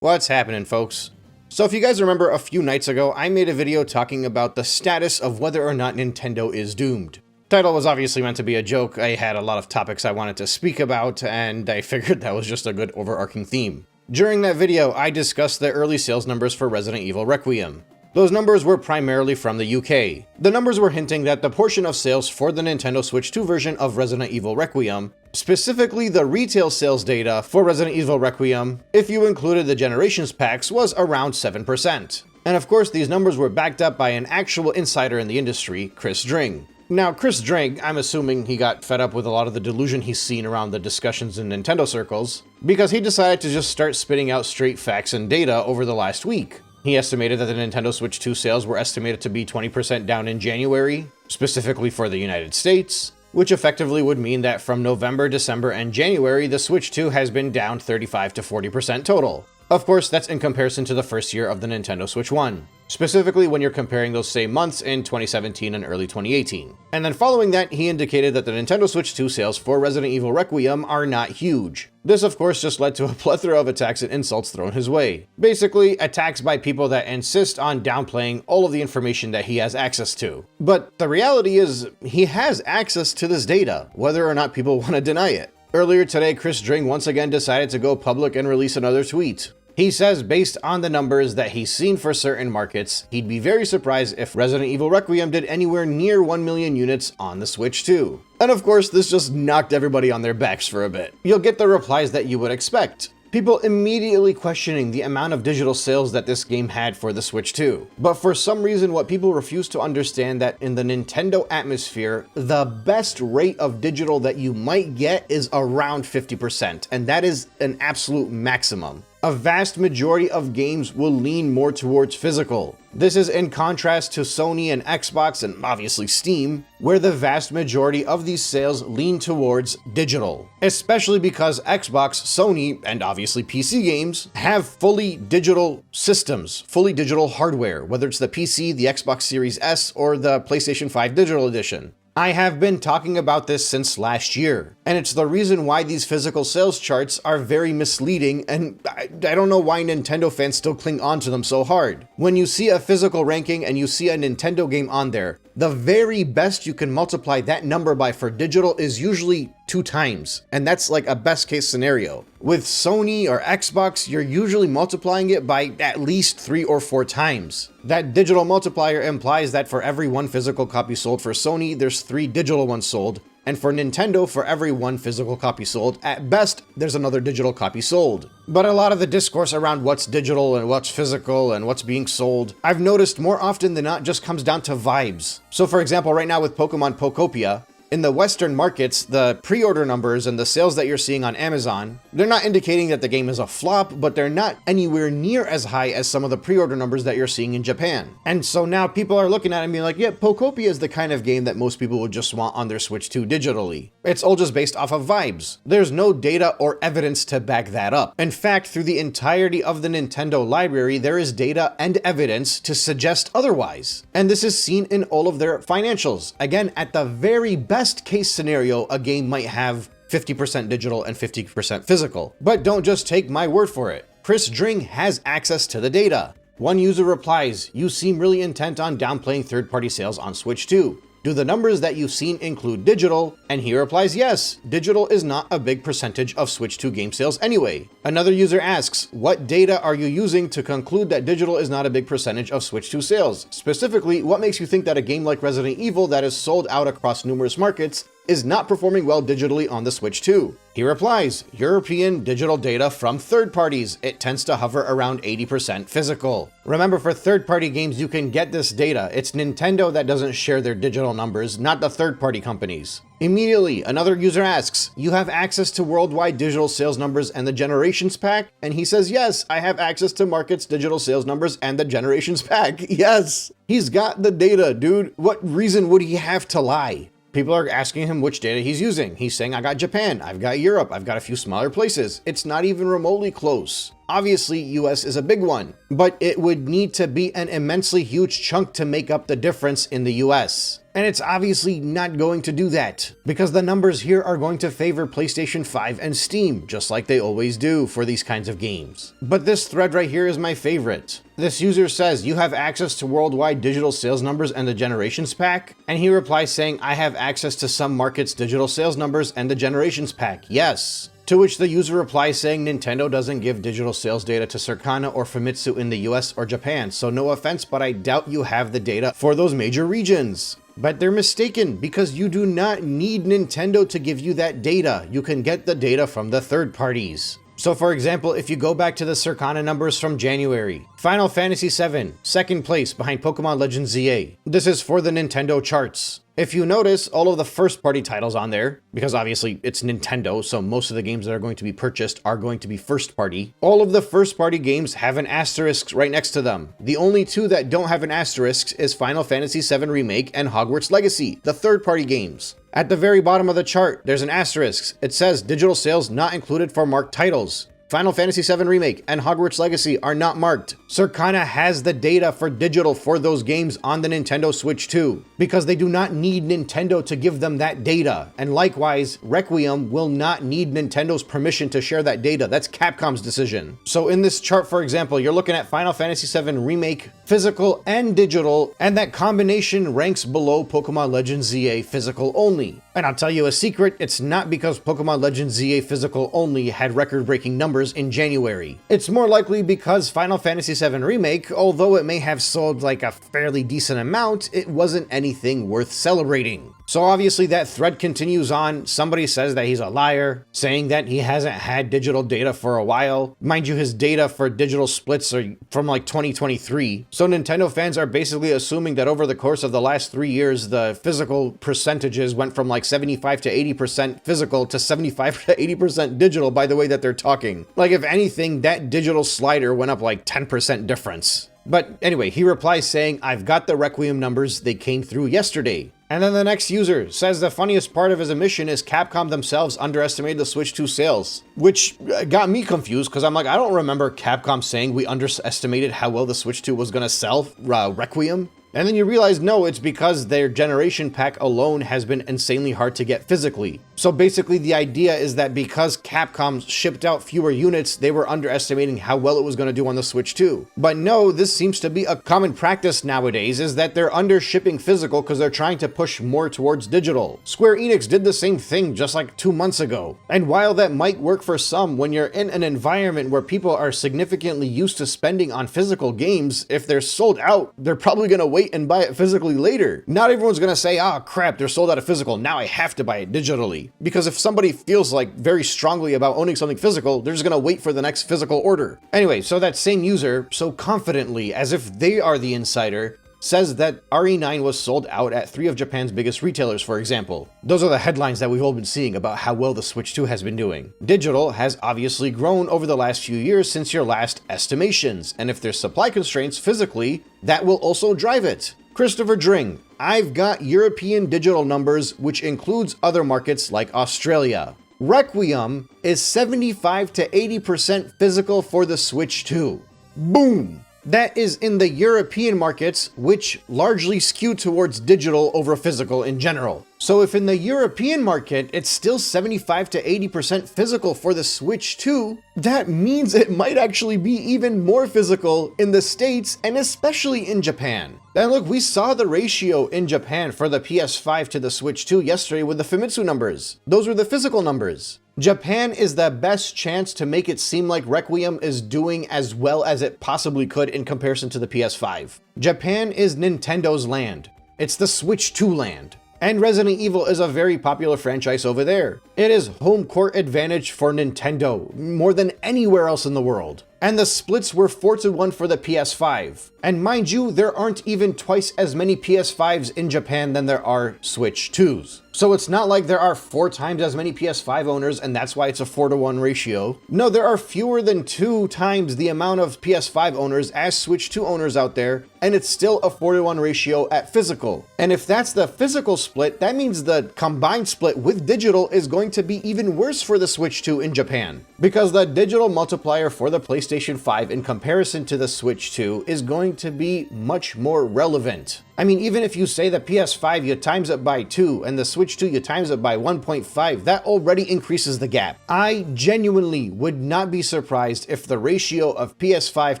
What's happening, folks? So if you guys remember, a few nights ago, I made a video talking about the status of whether or not Nintendo is doomed. Title was obviously meant to be a joke. I had a lot of topics I wanted to speak about, and I figured that was just a good overarching theme. During that video, I discussed the early sales numbers for Resident Evil Requiem. Those numbers were primarily from the UK. The numbers were hinting that the portion of sales for the Nintendo Switch 2 version of Resident Evil Requiem, specifically the retail sales data for Resident Evil Requiem, if you included the Generations packs, was around 7%. And of course, these numbers were backed up by an actual insider in the industry, Chris Dring. Now, Chris Dring, I'm assuming he got fed up with a lot of the delusion he's seen around the discussions in Nintendo circles, because he decided to just start spitting out straight facts and data over the last week. He estimated that the Nintendo Switch 2 sales were estimated to be 20% down in January, specifically for the United States, which effectively would mean that from November, December, and January, the Switch 2 has been down 35 to 40% total. Of course, that's in comparison to the first year of the Nintendo Switch 1, specifically when you're comparing those same months in 2017 and early 2018. And then following that, he indicated that the Nintendo Switch 2 sales for Resident Evil Requiem are not huge. This of course just led to a plethora of attacks and insults thrown his way. Basically, attacks by people that insist on downplaying all of the information that he has access to. But the reality is, he has access to this data, whether or not people want to deny it. Earlier today, Chris Dring once again decided to go public and release another tweet. He says based on the numbers that he's seen for certain markets, he'd be very surprised if Resident Evil Requiem did anywhere near 1 million units on the Switch 2. And of course, this just knocked everybody on their backs for a bit. You'll get the replies that you would expect. People immediately questioning the amount of digital sales that this game had for the Switch 2. But for some reason, what people refuse to understand that in the Nintendo atmosphere, the best rate of digital that you might get is around 50%, and that is an absolute maximum. A vast majority of games will lean more towards physical. This is in contrast to Sony and Xbox and obviously Steam, where the vast majority of these sales lean towards digital. Especially because Xbox, Sony, and obviously PC games have fully digital systems, fully digital hardware, whether it's the PC, the Xbox Series S, or the PlayStation 5 Digital Edition. I have been talking about this since last year, and it's the reason why these physical sales charts are very misleading, and I don't know why Nintendo fans still cling on to them so hard. When you see a physical ranking and you see a Nintendo game on there, the very best you can multiply that number by for digital is usually 2 times, and that's like a best case scenario. With Sony or Xbox, you're usually multiplying it by at least 3 or 4 times. That digital multiplier implies that for every 1 physical copy sold for Sony, there's 3 digital ones sold, and for Nintendo, for every 1 physical copy sold, at best, there's another digital copy sold. But a lot of the discourse around what's digital and what's physical and what's being sold, I've noticed more often than not just comes down to vibes. So for example, right now with Pokemon Pokopia, in the Western markets, the pre-order numbers and the sales that you're seeing on Amazon, they're not indicating that the game is a flop, but they're not anywhere near as high as some of the pre-order numbers that you're seeing in Japan. And so now people are looking at it and being like, yeah, Pokopia is the kind of game that most people would just want on their Switch 2 digitally. It's all just based off of vibes. There's no data or evidence to back that up. In fact, through the entirety of the Nintendo library, there is data and evidence to suggest otherwise. And this is seen in all of their financials. Again, at the very best case scenario, a game might have 50% digital and 50% physical. But don't just take my word for it. Chris Dring has access to the data. One user replies, "You seem really intent on downplaying third-party sales on Switch 2. Do the numbers that you've seen include digital?" And he replies, yes, digital is not a big percentage of Switch 2 game sales anyway. Another user asks, what data are you using to conclude that digital is not a big percentage of Switch 2 sales? Specifically, what makes you think that a game like Resident Evil that is sold out across numerous markets is not performing well digitally on the Switch 2? He replies, European digital data from third parties. It tends to hover around 80% physical. Remember, for third-party games, you can get this data. It's Nintendo that doesn't share their digital numbers, not the third-party companies. Immediately, another user asks, you have access to worldwide digital sales numbers and the Generations pack? And he says, yes, I have access to markets, digital sales numbers, and the Generations pack. Yes, he's got the data, dude. What reason would he have to lie? People are asking him which data he's using. He's saying, I got Japan, I've got Europe, I've got a few smaller places. It's not even remotely close. Obviously, US is a big one, but it would need to be an immensely huge chunk to make up the difference in the US. And it's obviously not going to do that, because the numbers here are going to favor PlayStation 5 and Steam, just like they always do for these kinds of games. But this thread right here is my favorite. This user says, you have access to worldwide digital sales numbers and the Generations Pack? And he replies saying, I have access to some markets' digital sales numbers and the Generations Pack, yes. To which the user replies saying Nintendo doesn't give digital sales data to Circana or Famitsu in the US or Japan, so no offense, but I doubt you have the data for those major regions. But they're mistaken, because you do not need Nintendo to give you that data. You can get the data from the third parties. So for example, if you go back to the Circana numbers from January, Final Fantasy VII, second place behind Pokemon Legends ZA. This is for the Nintendo charts. If you notice, all of the first-party titles on there, because obviously it's Nintendo, so most of the games that are going to be purchased are going to be first-party, all of the first-party games have an asterisk right next to them. The only two that don't have an asterisk is Final Fantasy VII Remake and Hogwarts Legacy, the third-party games. At the very bottom of the chart, there's an asterisk. It says digital sales not included for marked titles. Final Fantasy VII Remake and Hogwarts Legacy are not marked. Circana has the data for digital for those games on the Nintendo Switch 2, because they do not need Nintendo to give them that data. And likewise, Requiem will not need Nintendo's permission to share that data. That's Capcom's decision. So in this chart, for example, you're looking at Final Fantasy VII Remake, physical and digital, and that combination ranks below Pokemon Legends ZA physical only. And I'll tell you a secret, it's not because Pokemon Legends ZA physical only had record-breaking numbers in January. It's more likely because Final Fantasy VII Remake, although it may have sold like a fairly decent amount, it wasn't anything worth celebrating. So obviously that thread continues on. Somebody says that he's a liar, saying that he hasn't had digital data for a while. Mind you, his data for digital splits are from like 2023. So Nintendo fans are basically assuming that over the course of the last 3 years, the physical percentages went from like 75 to 80% physical to 75 to 80% digital by the way that they're talking. Like if anything, that digital slider went up like 10% difference. But anyway, he replies saying, I've got the Requiem numbers, they came through yesterday. And then the next user says the funniest part of his admission is Capcom themselves underestimated the Switch 2 sales, which got me confused because I'm like, I don't remember Capcom saying we underestimated how well the Switch 2 was going to sell Requiem. And then you realize, no, it's because their generation pack alone has been insanely hard to get physically. So basically the idea is that because Capcom shipped out fewer units, they were underestimating how well it was going to do on the Switch 2. But no, this seems to be a common practice nowadays, is that they're under shipping physical because they're trying to push more towards digital. Square Enix did the same thing just like 2 months ago. And while that might work for some, when you're in an environment where people are significantly used to spending on physical games, if they're sold out, they're probably going to wait and buy it physically later. Not everyone's gonna say, oh crap, they're sold out of physical, now I have to buy it digitally. Because if somebody feels like very strongly about owning something physical, they're just gonna wait for the next physical order. Anyway, so that same user, so confidently, as if they are the insider, says that RE9 was sold out at 3 of Japan's biggest retailers, for example. Those are the headlines that we've all been seeing about how well the Switch 2 has been doing. Digital has obviously grown over the last few years since your last estimations, and if there's supply constraints physically, that will also drive it. Christopher Dring, I've got European digital numbers, which includes other markets like Australia. Requiem is 75 to 80% physical for the Switch 2. Boom! That is in the European markets, which largely skew towards digital over physical in general. So if in the European market, it's still 75 to 80% physical for the Switch 2, that means it might actually be even more physical in the States and especially in Japan. And look, we saw the ratio in Japan for the PS5 to the Switch 2 yesterday with the Famitsu numbers. Those were the physical numbers. Japan is the best chance to make it seem like Requiem is doing as well as it possibly could in comparison to the PS5. Japan is Nintendo's land. It's the Switch 2 land. And Resident Evil is a very popular franchise over there. It is home court advantage for Nintendo, more than anywhere else in the world. And the splits were 4-1 for the PS5. And mind you, there aren't even twice as many PS5s in Japan than there are Switch 2s. So it's not like there are 4 times as many PS5 owners and that's why it's a 4-1 ratio. No, there are fewer than 2 times the amount of PS5 owners as Switch 2 owners out there, and it's still a 4-1 ratio at physical. And if that's the physical split, that means the combined split with digital is going to be even worse for the Switch 2 in Japan. Because the digital multiplier for the PlayStation PlayStation 5 in comparison to the Switch 2 is going to be much more relevant. I mean, even if you say the PS5 you times it by 2 and the Switch 2 you times it by 1.5, that already increases the gap. I genuinely would not be surprised if the ratio of PS5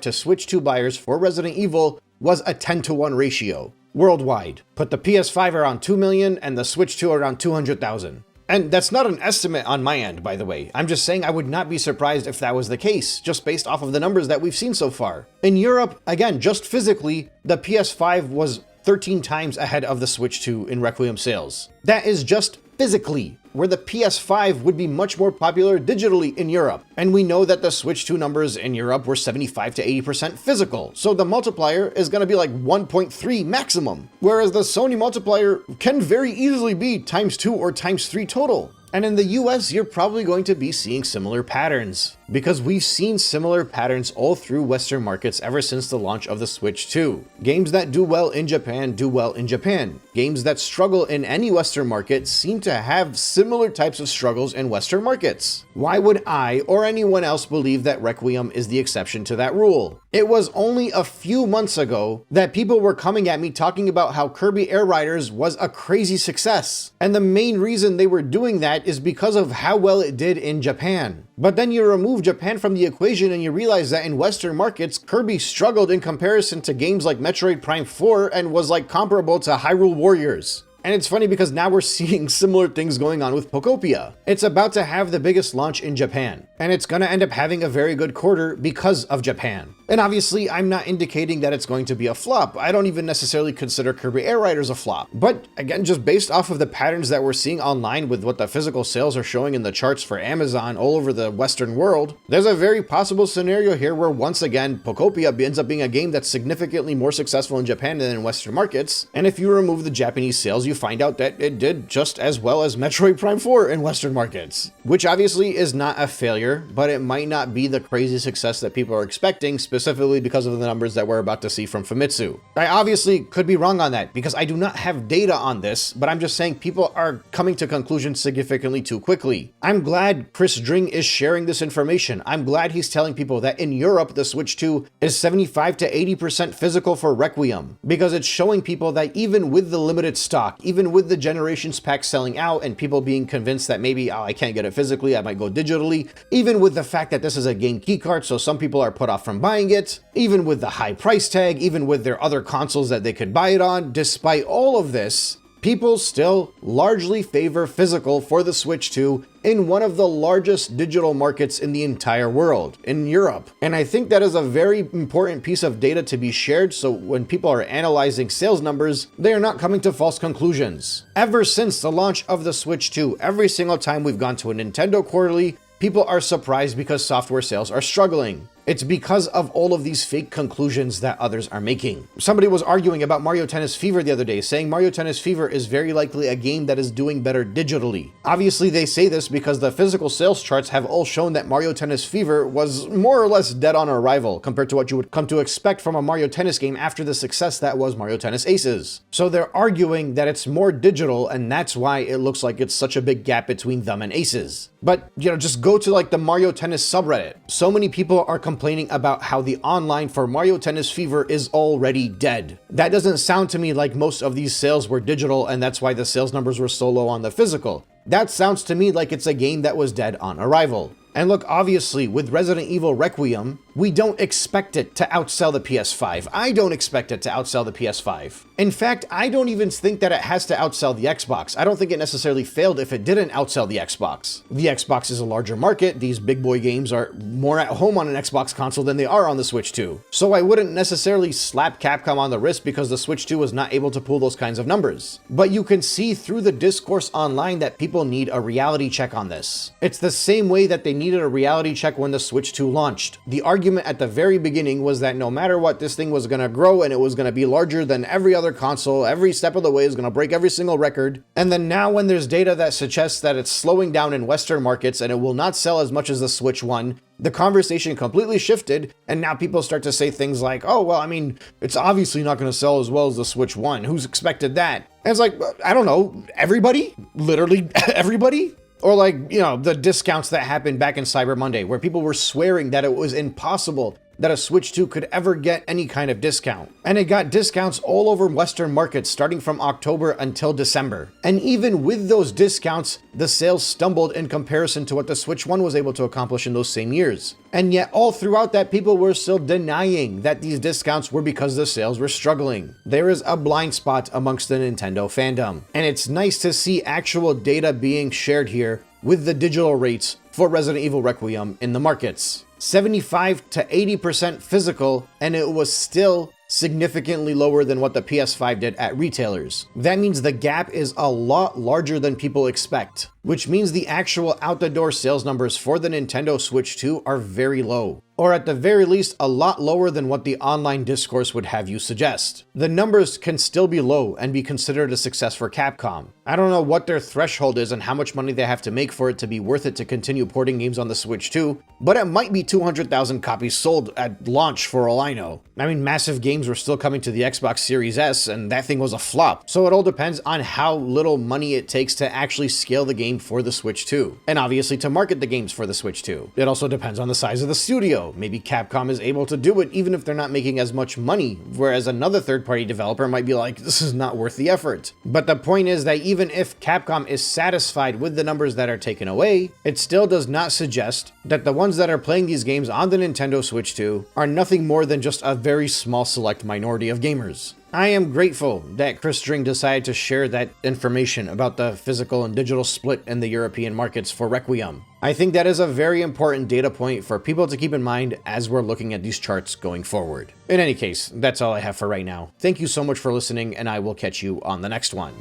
to Switch 2 buyers for Resident Evil was a 10-to-1 ratio worldwide. Put the PS5 around 2 million and the Switch 2 around 200,000. And that's not an estimate on my end, by the way. I'm just saying I would not be surprised if that was the case, just based off of the numbers that we've seen so far. In Europe, again, just physically, the PS5 was 13 times ahead of the Switch 2 in Requiem sales. That is just physically, where the PS5 would be much more popular digitally in Europe. And we know that the Switch 2 numbers in Europe were 75 to 80% physical, so the multiplier is going to be like 1.3 maximum, whereas the Sony multiplier can very easily be times 2 or times 3 total. And in the US, you're probably going to be seeing similar patterns, because we've seen similar patterns all through Western markets ever since the launch of the Switch 2. Games that do well in Japan do well in Japan. Games that struggle in any Western market seem to have similar types of struggles in Western markets. Why would I or anyone else believe that Requiem is the exception to that rule? It was only a few months ago that people were coming at me talking about how Kirby Air Riders was a crazy success. And the main reason they were doing that is because of how well it did in Japan. But then you remove Japan from the equation and you realize that in Western markets, Kirby struggled in comparison to games like Metroid Prime 4 and was like comparable to Hyrule Warriors. And it's funny because now we're seeing similar things going on with Pokopia. It's about to have the biggest launch in Japan, and it's going to end up having a very good quarter because of Japan. And obviously, I'm not indicating that it's going to be a flop. I don't even necessarily consider Kirby Air Riders a flop. But again, just based off of the patterns that we're seeing online with what the physical sales are showing in the charts for Amazon all over the Western world, there's a very possible scenario here where once again, Pokopia ends up being a game that's significantly more successful in Japan than in Western markets. And if you remove the Japanese sales, you find out that it did just as well as Metroid Prime 4 in Western markets, which obviously is not a failure, but it might not be the crazy success that people are expecting, specifically because of the numbers that we're about to see from Famitsu. I obviously could be wrong on that because I do not have data on this, but I'm just saying people are coming to conclusions significantly too quickly. I'm glad Chris Dring is sharing this information. I'm glad he's telling people that in Europe, the Switch 2 is 75 to 80% physical for Requiem, because it's showing people that even with the limited stock, even with the Generations pack selling out and people being convinced that maybe, oh, I can't get it physically, I might go digitally, even with the fact that this is a game keycard, so some people are put off from buying it, even with the high price tag, even with their other consoles that they could buy it on, despite all of this, people still largely favor physical for the Switch 2 in one of the largest digital markets in the entire world, in Europe. And I think that is a very important piece of data to be shared, so when people are analyzing sales numbers, they are not coming to false conclusions. Ever since the launch of the Switch 2, every single time we've gone to a Nintendo Quarterly, people are surprised because software sales are struggling. It's because of all of these fake conclusions that others are making. Somebody was arguing about Mario Tennis Fever the other day, saying Mario Tennis Fever is very likely a game that is doing better digitally. Obviously, they say this because the physical sales charts have all shown that Mario Tennis Fever was more or less dead on arrival compared to what you would come to expect from a Mario Tennis game after the success that was Mario Tennis Aces. So they're arguing that it's more digital, and that's why it looks like it's such a big gap between them and Aces. But, just go to like the Mario Tennis subreddit. So many people are complaining about how the online for Mario Tennis Fever is already dead. That doesn't sound to me like most of these sales were digital and that's why the sales numbers were so low on the physical. That sounds to me like it's a game that was dead on arrival. And look, obviously, with Resident Evil Requiem, we don't expect it to outsell the PS5. I don't expect it to outsell the PS5. In fact, I don't even think that it has to outsell the Xbox. I don't think it necessarily failed if it didn't outsell the Xbox. The Xbox is a larger market. These big boy games are more at home on an Xbox console than they are on the Switch 2. So I wouldn't necessarily slap Capcom on the wrist because the Switch 2 was not able to pull those kinds of numbers. But you can see through the discourse online that people need a reality check on this. It's the same way that they needed a reality check when the Switch 2 launched. The argument at the very beginning was that no matter what, this thing was going to grow and it was going to be larger than every other console. Every step of the way is going to break every single record. And then now when there's data that suggests that it's slowing down in Western markets and it will not sell as much as the Switch 1, the conversation completely shifted, and now people start to say things like, oh, well, I mean, it's obviously not going to sell as well as the Switch 1. Who's expected that? And it's like, I don't know, everybody? Literally everybody? Or like, the discounts that happened back in Cyber Monday, where people were swearing that it was impossible that a Switch 2 could ever get any kind of discount. And it got discounts all over Western markets starting from October until December. And even with those discounts, the sales stumbled in comparison to what the Switch 1 was able to accomplish in those same years. And yet all throughout that, people were still denying that these discounts were because the sales were struggling. There is a blind spot amongst the Nintendo fandom. And it's nice to see actual data being shared here with the digital rates for Resident Evil Requiem in the markets. 75 to 80% physical, and it was still significantly lower than what the PS5 did at retailers. That means the gap is a lot larger than people expect, which means the actual out-the-door sales numbers for the Nintendo Switch 2 are very low, or at the very least a lot lower than what the online discourse would have you suggest. The numbers can still be low and be considered a success for Capcom. I don't know what their threshold is and how much money they have to make for it to be worth it to continue porting games on the Switch 2, but it might be 200,000 copies sold at launch for all I know. I mean, massive games were still coming to the Xbox Series S, and that thing was a flop. So it all depends on how little money it takes to actually scale the game for the Switch 2, and obviously to market the games for the Switch 2. It also depends on the size of the studio. Maybe Capcom is able to do it even if they're not making as much money, whereas another third-party developer might be like, this is not worth the effort. But the point is that even if Capcom is satisfied with the numbers that are taken away, it still does not suggest that the ones that are playing these games on the Nintendo Switch 2 are nothing more than just a very small select minority of gamers. I am grateful that Chris Dring decided to share that information about the physical and digital split in the European markets for Requiem. I think that is a very important data point for people to keep in mind as we're looking at these charts going forward. In any case, that's all I have for right now. Thank you so much for listening, and I will catch you on the next one.